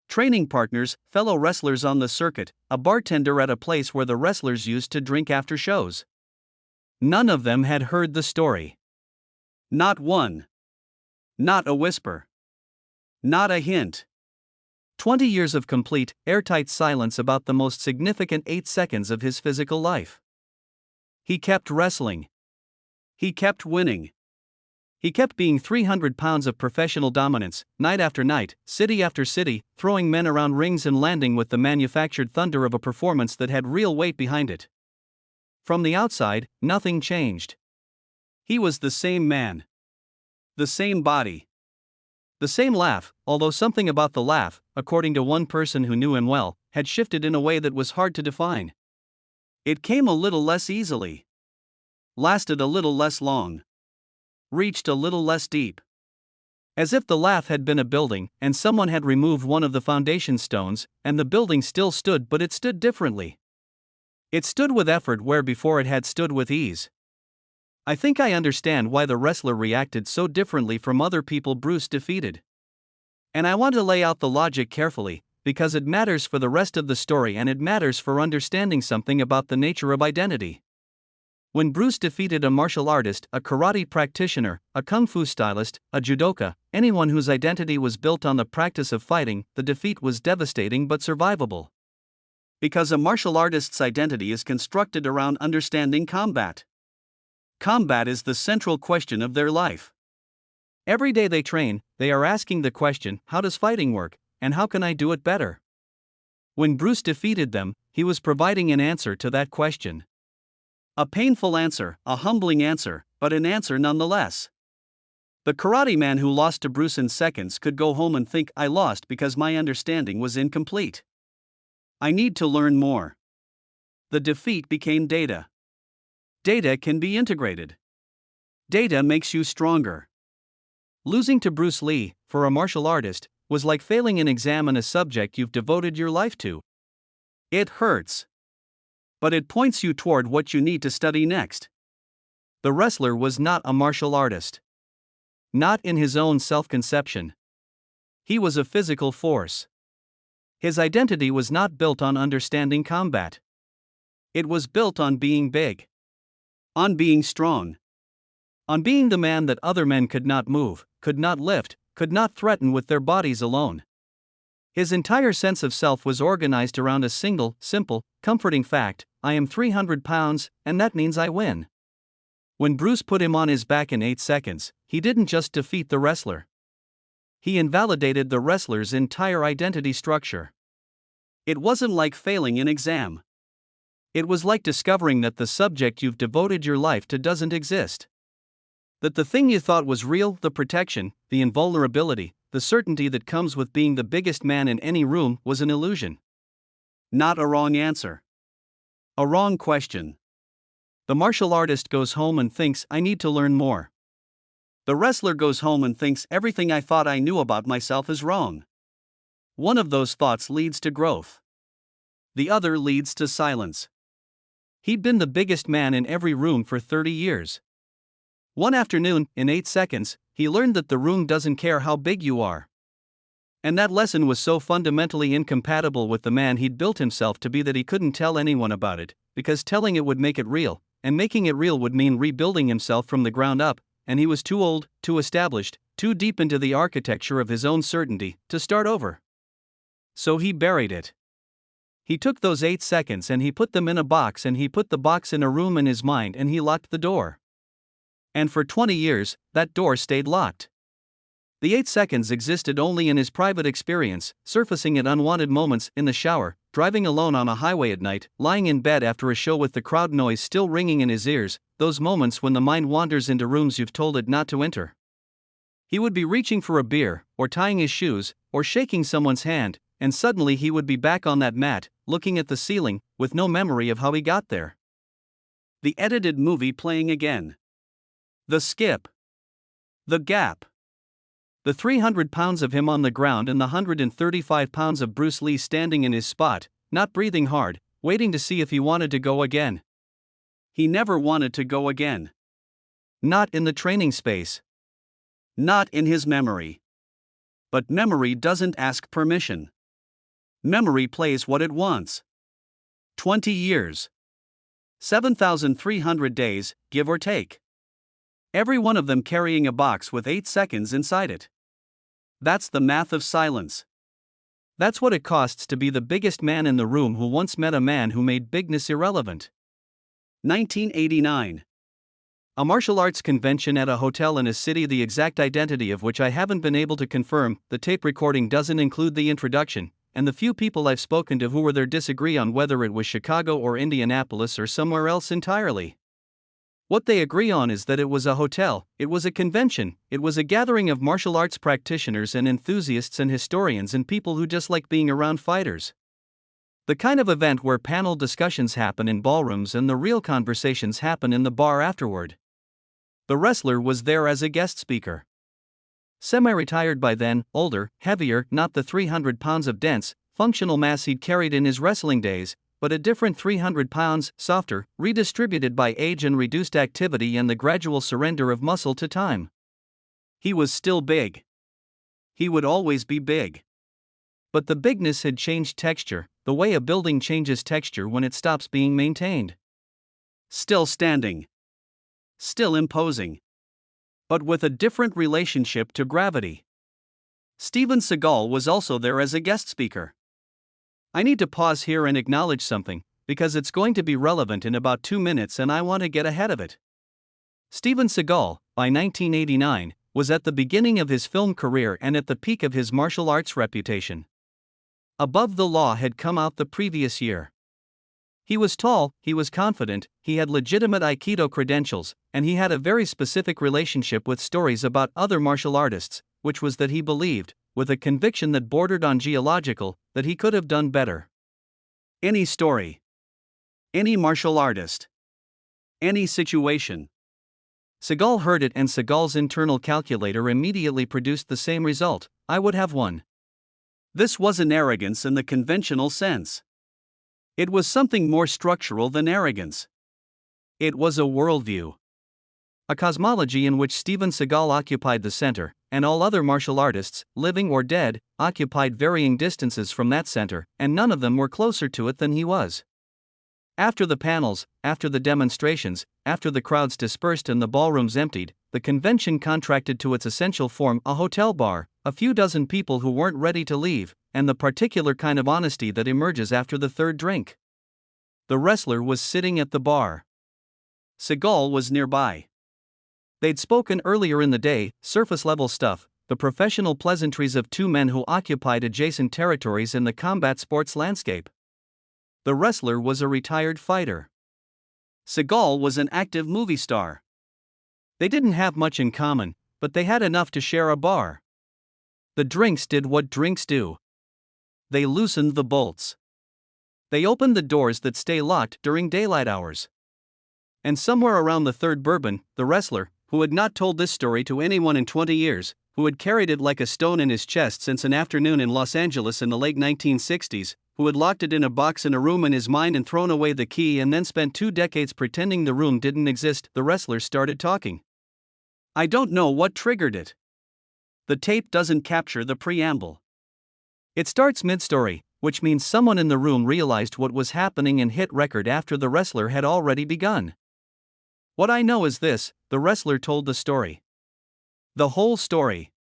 Training partners, fellow wrestlers on the circuit, a bartender at a place where the wrestlers used to drink after shows. None of them had heard the story. Not one. Not a whisper. Not a hint. 20 years of complete, airtight silence about the most significant 8 seconds of his physical life. He kept wrestling. He kept winning. He kept being 300 pounds of professional dominance, night after night, city after city, throwing men around rings and landing with the manufactured thunder of a performance that had real weight behind it. From the outside, nothing changed. He was the same man. The same body. The same laugh, although something about the laugh, according to one person who knew him well, had shifted in a way that was hard to define. It came a little less easily. Lasted a little less long. Reached a little less deep. As if the laugh had been a building, and someone had removed one of the foundation stones, and the building still stood, but it stood differently. It stood with effort where before it had stood with ease. I think I understand why the wrestler reacted so differently from other people Bruce defeated. And I want to lay out the logic carefully, because it matters for the rest of the story and it matters for understanding something about the nature of identity. When Bruce defeated a martial artist, a karate practitioner, a kung fu stylist, a judoka, anyone whose identity was built on the practice of fighting, the defeat was devastating but survivable. Because a martial artist's identity is constructed around understanding combat. Combat is the central question of their life. Every day they train, they are asking the question, how does fighting work, and how can I do it better? When Bruce defeated them, he was providing an answer to that question. A painful answer, a humbling answer, but an answer nonetheless. The karate man who lost to Bruce in seconds could go home and think, I lost because my understanding was incomplete. I need to learn more. The defeat became data. Data can be integrated. Data makes you stronger. Losing to Bruce Lee, for a martial artist, was like failing an exam in a subject you've devoted your life to. It hurts. But it points you toward what you need to study next. The wrestler was not a martial artist. Not in his own self-conception. He was a physical force. His identity was not built on understanding combat. It was built on being big. On being strong. On being the man that other men could not move, could not lift, could not threaten with their bodies alone. His entire sense of self was organized around a single, simple, comforting fact: I am 300 pounds, and that means I win. When Bruce put him on his back in 8 seconds, he didn't just defeat the wrestler. He invalidated the wrestler's entire identity structure. It wasn't like failing an exam. It was like discovering that the subject you've devoted your life to doesn't exist. That the thing you thought was real, the protection, the invulnerability, the certainty that comes with being the biggest man in any room, was an illusion. Not a wrong answer. A wrong question. The martial artist goes home and thinks, I need to learn more. The wrestler goes home and thinks, everything I thought I knew about myself is wrong. One of those thoughts leads to growth. The other leads to silence. He'd been the biggest man in every room for 30 years. One afternoon, in 8 seconds, he learned that the room doesn't care how big you are. And that lesson was so fundamentally incompatible with the man he'd built himself to be that he couldn't tell anyone about it, because telling it would make it real, and making it real would mean rebuilding himself from the ground up, and he was too old, too established, too deep into the architecture of his own certainty, to start over. So he buried it. He took those 8 seconds and he put them in a box, and he put the box in a room in his mind, and he locked the door. And for 20 years, that door stayed locked. The 8 seconds existed only in his private experience, surfacing at unwanted moments, in the shower, driving alone on a highway at night, lying in bed after a show with the crowd noise still ringing in his ears, those moments when the mind wanders into rooms you've told it not to enter. He would be reaching for a beer, or tying his shoes, or shaking someone's hand, and suddenly he would be back on that mat, looking at the ceiling, with no memory of how he got there. The edited movie playing again. The skip. The gap. The 300 pounds of him on the ground and the 135 pounds of Bruce Lee standing in his spot, not breathing hard, waiting to see if he wanted to go again. He never wanted to go again. Not in the training space. Not in his memory. But memory doesn't ask permission. Memory plays what it wants. 20 years. 7,300 days, give or take. Every one of them carrying a box with 8 seconds inside it. That's the math of silence. That's what it costs to be the biggest man in the room who once met a man who made bigness irrelevant. 1989. A martial arts convention at a hotel in a city the exact identity of which I haven't been able to confirm. The tape recording doesn't include the introduction, and the few people I've spoken to who were there disagree on whether it was Chicago or Indianapolis or somewhere else entirely. What they agree on is that it was a hotel, it was a convention, it was a gathering of martial arts practitioners and enthusiasts and historians and people who just like being around fighters. The kind of event where panel discussions happen in ballrooms and the real conversations happen in the bar afterward. The wrestler was there as a guest speaker. Semi-retired by then, older, heavier, not the 300 pounds of dense, functional mass he'd carried in his wrestling days, but a different 300 pounds, softer, redistributed by age and reduced activity and the gradual surrender of muscle to time. He was still big. He would always be big. But the bigness had changed texture, the way a building changes texture when it stops being maintained. Still standing. Still imposing. But with a different relationship to gravity. Steven Seagal was also there as a guest speaker. I need to pause here and acknowledge something, because it's going to be relevant in about 2 minutes and I want to get ahead of it. Steven Seagal, by 1989, was at the beginning of his film career and at the peak of his martial arts reputation. Above the Law had come out the previous year. He was tall, he was confident, he had legitimate Aikido credentials, and he had a very specific relationship with stories about other martial artists, which was that he believed, with a conviction that bordered on geological, that he could have done better. Any story. Any martial artist. Any situation. Seagal heard it and Seagal's internal calculator immediately produced the same result: I would have won. This wasn't arrogance in the conventional sense. It was something more structural than arrogance. It was a worldview. A cosmology in which Steven Seagal occupied the center, and all other martial artists, living or dead, occupied varying distances from that center, and none of them were closer to it than he was. After the panels, after the demonstrations, after the crowds dispersed and the ballrooms emptied, the convention contracted to its essential form: a hotel bar, a few dozen people who weren't ready to leave, and the particular kind of honesty that emerges after the third drink. The wrestler was sitting at the bar. Seagal was nearby. They'd spoken earlier in the day, surface-level stuff, the professional pleasantries of two men who occupied adjacent territories in the combat sports landscape. The wrestler was a retired fighter. Seagal was an active movie star. They didn't have much in common, but they had enough to share a bar. The drinks did what drinks do. They loosened the bolts. They opened the doors that stay locked during daylight hours. And somewhere around the third bourbon, the wrestler, who had not told this story to anyone in 20 years, who had carried it like a stone in his chest since an afternoon in Los Angeles in the late 1960s, who had locked it in a box in a room in his mind and thrown away the key and then spent 2 decades pretending the room didn't exist, the wrestler started talking. I don't know what triggered it. The tape doesn't capture the preamble. It starts mid-story, which means someone in the room realized what was happening and hit record after the wrestler had already begun. What I know is this: the wrestler told the story. The whole story.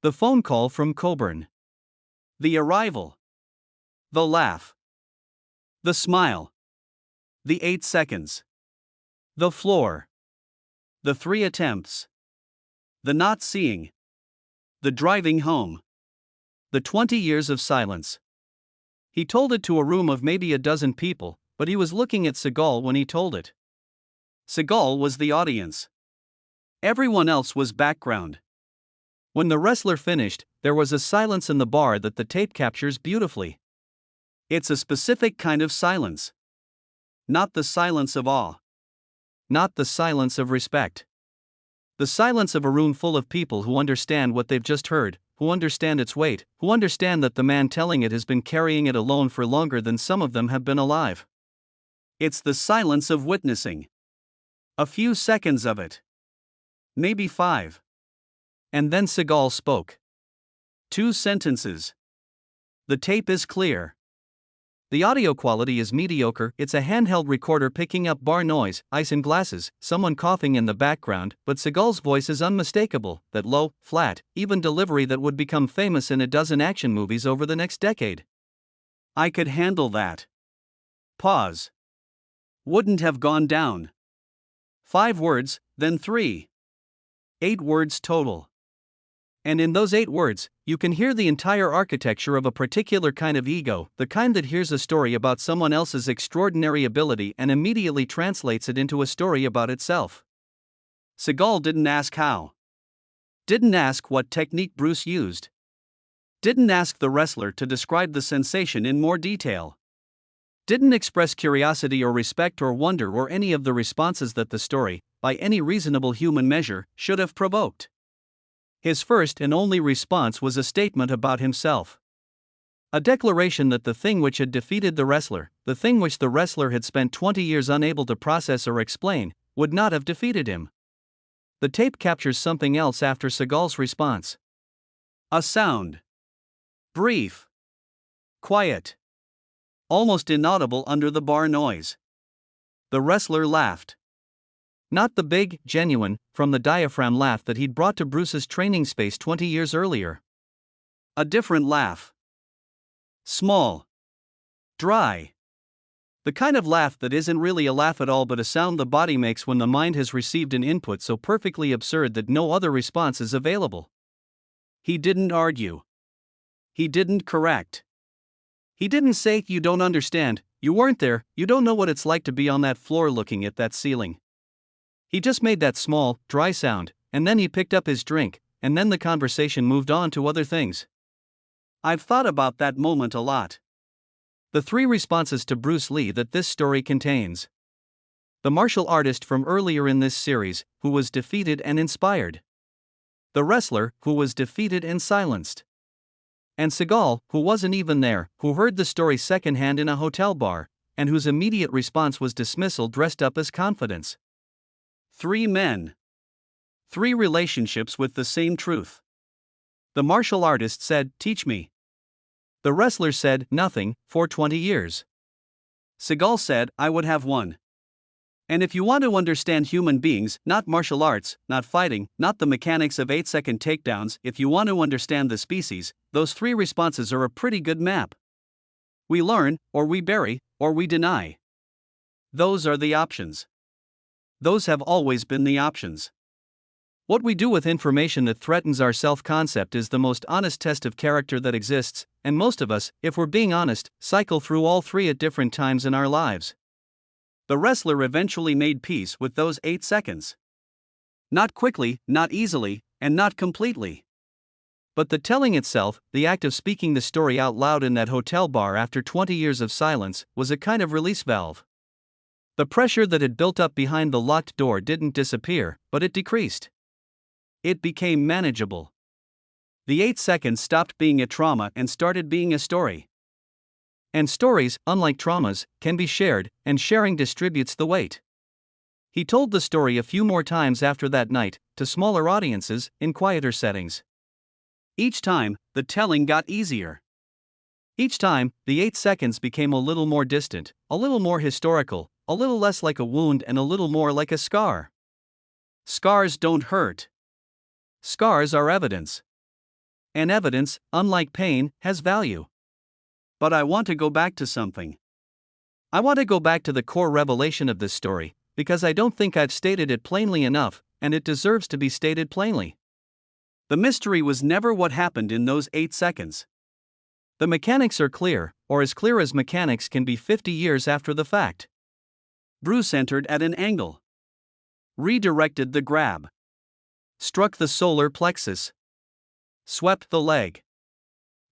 The phone call from Coburn. The arrival. The laugh. The smile. The 8 seconds. The floor. The 3 attempts. The not seeing. The driving home. The 20 years of silence. He told it to a room of maybe a dozen people, but he was looking at Seagal when he told it. Seagal was the audience. Everyone else was background. When the wrestler finished, there was a silence in the bar that the tape captures beautifully. It's a specific kind of silence. Not the silence of awe. Not the silence of respect. The silence of a room full of people who understand what they've just heard, who understand its weight, who understand that the man telling it has been carrying it alone for longer than some of them have been alive. It's the silence of witnessing. A few seconds of it. Maybe 5. And then Seagal spoke. 2 sentences. The tape is clear. The audio quality is mediocre. It's a handheld recorder picking up bar noise, ice in glasses, someone coughing in the background, but Seagal's voice is unmistakable, that low, flat, even delivery that would become famous in a dozen action movies over the next decade. I could handle that. Pause. Wouldn't have gone down. 5 words, then 3. 8 words total. And in those 8 words, you can hear the entire architecture of a particular kind of ego, the kind that hears a story about someone else's extraordinary ability and immediately translates it into a story about itself. Seagal didn't ask how. Didn't ask what technique Bruce used. Didn't ask the wrestler to describe the sensation in more detail. Didn't express curiosity or respect or wonder or any of the responses that the story, by any reasonable human measure, should have provoked. His first and only response was a statement about himself. A declaration that the thing which had defeated the wrestler, the thing which the wrestler had spent 20 years unable to process or explain, would not have defeated him. The tape captures something else after Seagal's response. A sound. Brief. Quiet. Almost inaudible under the bar noise. The wrestler laughed. Not the big, genuine, from the diaphragm laugh that he'd brought to Bruce's training space 20 years earlier. A different laugh. Small. Dry. The kind of laugh that isn't really a laugh at all but a sound the body makes when the mind has received an input so perfectly absurd that no other response is available. He didn't argue. He didn't correct. He didn't say, "You don't understand, you weren't there, you don't know what it's like to be on that floor looking at that ceiling." He just made that small, dry sound, and then he picked up his drink, and then the conversation moved on to other things. I've thought about that moment a lot. The 3 responses to Bruce Lee that this story contains. The martial artist from earlier in this series, who was defeated and inspired. The wrestler, who was defeated and silenced. And Seagal, who wasn't even there, who heard the story secondhand in a hotel bar, and whose immediate response was dismissal dressed up as confidence. 3 men. 3 relationships with the same truth. The martial artist said, "Teach me." The wrestler said, "Nothing, for 20 years." Seagal said, "I would have one." And if you want to understand human beings, not martial arts, not fighting, not the mechanics of 8-second takedowns, if you want to understand the species, those 3 responses are a pretty good map. We learn, or we bury, or we deny. Those are the options. Those have always been the options. What we do with information that threatens our self-concept is the most honest test of character that exists, and most of us, if we're being honest, cycle through all 3 at different times in our lives. The wrestler eventually made peace with those 8 seconds. Not quickly, not easily, and not completely. But the telling itself, the act of speaking the story out loud in that hotel bar after 20 years of silence, was a kind of release valve. The pressure that had built up behind the locked door didn't disappear, but it decreased. It became manageable. The 8 seconds stopped being a trauma and started being a story. And stories, unlike traumas, can be shared, and sharing distributes the weight. He told the story a few more times after that night, to smaller audiences, in quieter settings. Each time, the telling got easier. Each time, the 8 seconds became a little more distant, a little more historical, a little less like a wound and a little more like a scar. Scars don't hurt. Scars are evidence. And evidence, unlike pain, has value. But I want to go back to something. I want to go back to the core revelation of this story, because I don't think I've stated it plainly enough, and it deserves to be stated plainly. The mystery was never what happened in those 8 seconds. The mechanics are clear, or as clear as mechanics can be 50 years after the fact. Bruce entered at an angle, redirected the grab, struck the solar plexus, swept the leg.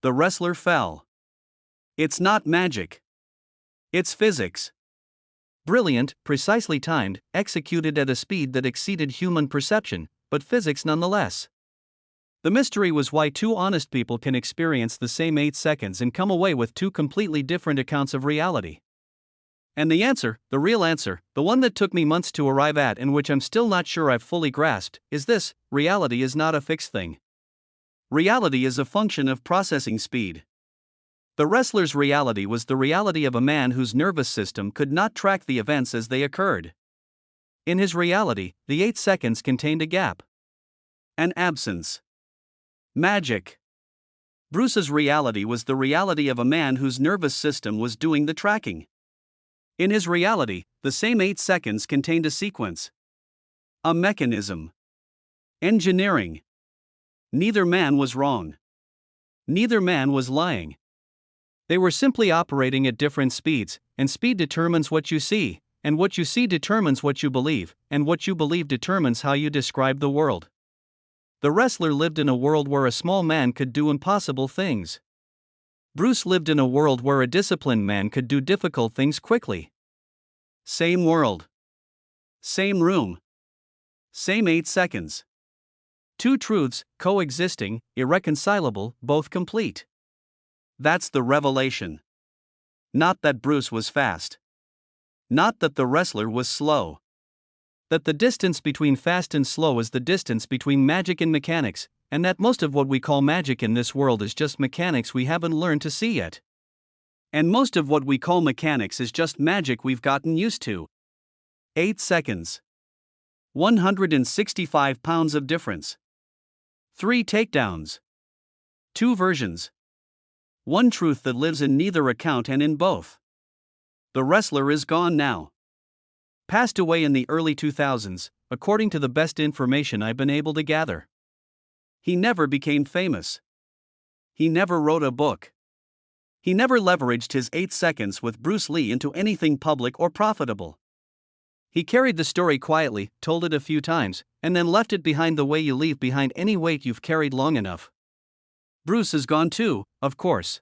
The wrestler fell. It's not magic. It's physics. Brilliant, precisely timed, executed at a speed that exceeded human perception, but physics nonetheless. The mystery was why two honest people can experience the same 8 seconds and come away with two completely different accounts of reality. And the answer, the real answer, the one that took me months to arrive at and which I'm still not sure I've fully grasped, is this: reality is not a fixed thing. Reality is a function of processing speed. The wrestler's reality was the reality of a man whose nervous system could not track the events as they occurred. In his reality, the 8 seconds contained a gap, an absence. Magic. Bruce's reality was the reality of a man whose nervous system was doing the tracking. In his reality, the same 8 seconds contained a sequence, a mechanism, engineering. Neither man was wrong. Neither man was lying. They were simply operating at different speeds, and speed determines what you see, and what you see determines what you believe, and what you believe determines how you describe the world. The wrestler lived in a world where a small man could do impossible things. Bruce lived in a world where a disciplined man could do difficult things quickly. Same world. Same room. Same 8 seconds. Two truths, coexisting, irreconcilable, both complete. That's the revelation. Not that Bruce was fast. Not that the wrestler was slow. That the distance between fast and slow is the distance between magic and mechanics, and that most of what we call magic in this world is just mechanics we haven't learned to see yet. And most of what we call mechanics is just magic we've gotten used to. 8 seconds. 165 pounds of difference. 3 takedowns. 2 versions. One truth that lives in neither account and in both. The wrestler is gone now. Passed away in the early 2000s, according to the best information I've been able to gather. He never became famous. He never wrote a book. He never leveraged his 8 seconds with Bruce Lee into anything public or profitable. He carried the story quietly, told it a few times, and then left it behind the way you leave behind any weight you've carried long enough. Bruce is gone too, of course.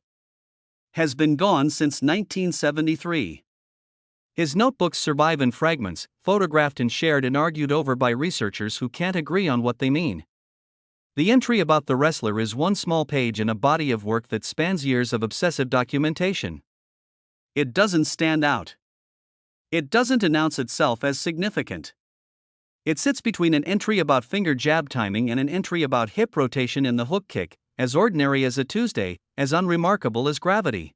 Has been gone since 1973. His notebooks survive in fragments, photographed and shared and argued over by researchers who can't agree on what they mean. The entry about the wrestler is one small page in a body of work that spans years of obsessive documentation. It doesn't stand out. It doesn't announce itself as significant. It sits between an entry about finger jab timing and an entry about hip rotation in the hook kick, as ordinary as a Tuesday, as unremarkable as gravity.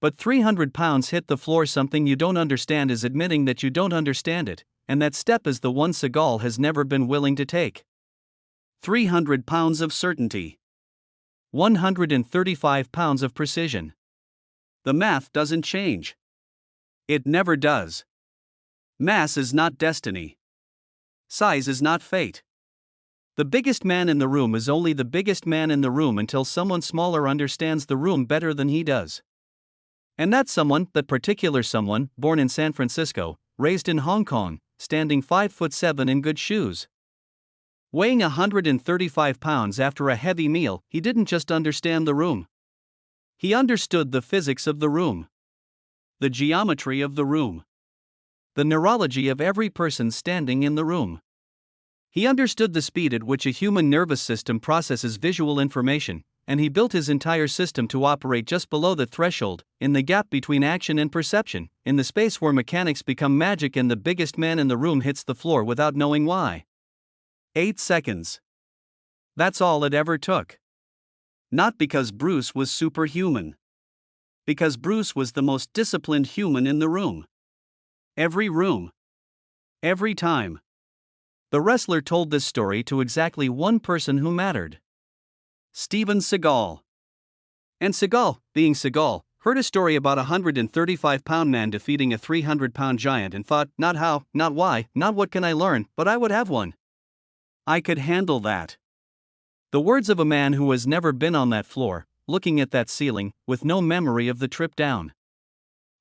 But 300 pounds hit the floor. Something you don't understand is admitting that you don't understand it, and that step is the one Seagal has never been willing to take. 300 pounds of certainty. 135 pounds of precision. The math doesn't change. It never does. Mass is not destiny. Size is not fate. The biggest man in the room is only the biggest man in the room until someone smaller understands the room better than he does. And that someone, that particular someone, born in San Francisco, raised in Hong Kong, standing 5'7" in good shoes. Weighing 135 pounds after a heavy meal, he didn't just understand the room. He understood the physics of the room. The geometry of the room. The neurology of every person standing in the room. He understood the speed at which a human nervous system processes visual information, and he built his entire system to operate just below the threshold, in the gap between action and perception, in the space where mechanics become magic and the biggest man in the room hits the floor without knowing why. 8 seconds. That's all it ever took. Not because Bruce was superhuman. Because Bruce was the most disciplined human in the room. Every room. Every time. The wrestler told this story to exactly one person who mattered. Steven Seagal. And Seagal, being Seagal, heard a story about a 135-pound man defeating a 300-pound giant and thought, not how, not why, not what can I learn, but I would have one. I could handle that. The words of a man who has never been on that floor, looking at that ceiling, with no memory of the trip down.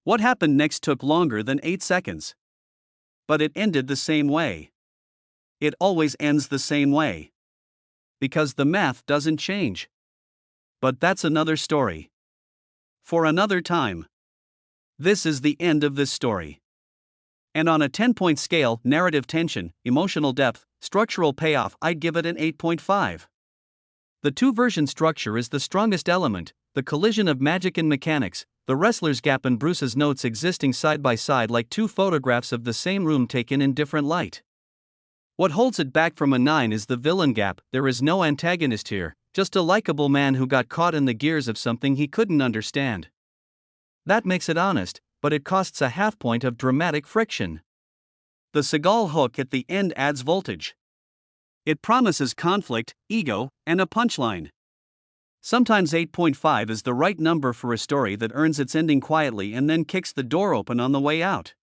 What happened next took longer than 8 seconds. But it ended the same way. It always ends the same way. Because the math doesn't change. But that's another story. For another time. This is the end of this story. And on a 10-point scale, narrative tension, emotional depth, structural payoff, I'd give it an 8.5. The two-version structure is the strongest element, the collision of magic and mechanics, the wrestler's gap and Bruce's notes existing side by side like two photographs of the same room taken in different light. What holds it back from a 9 is the villain gap. There is no antagonist here, just a likable man who got caught in the gears of something he couldn't understand. That makes it honest, but it costs a half point of dramatic friction. The Seagal hook at the end adds voltage. It promises conflict, ego, and a punchline. Sometimes 8.5 is the right number for a story that earns its ending quietly and then kicks the door open on the way out.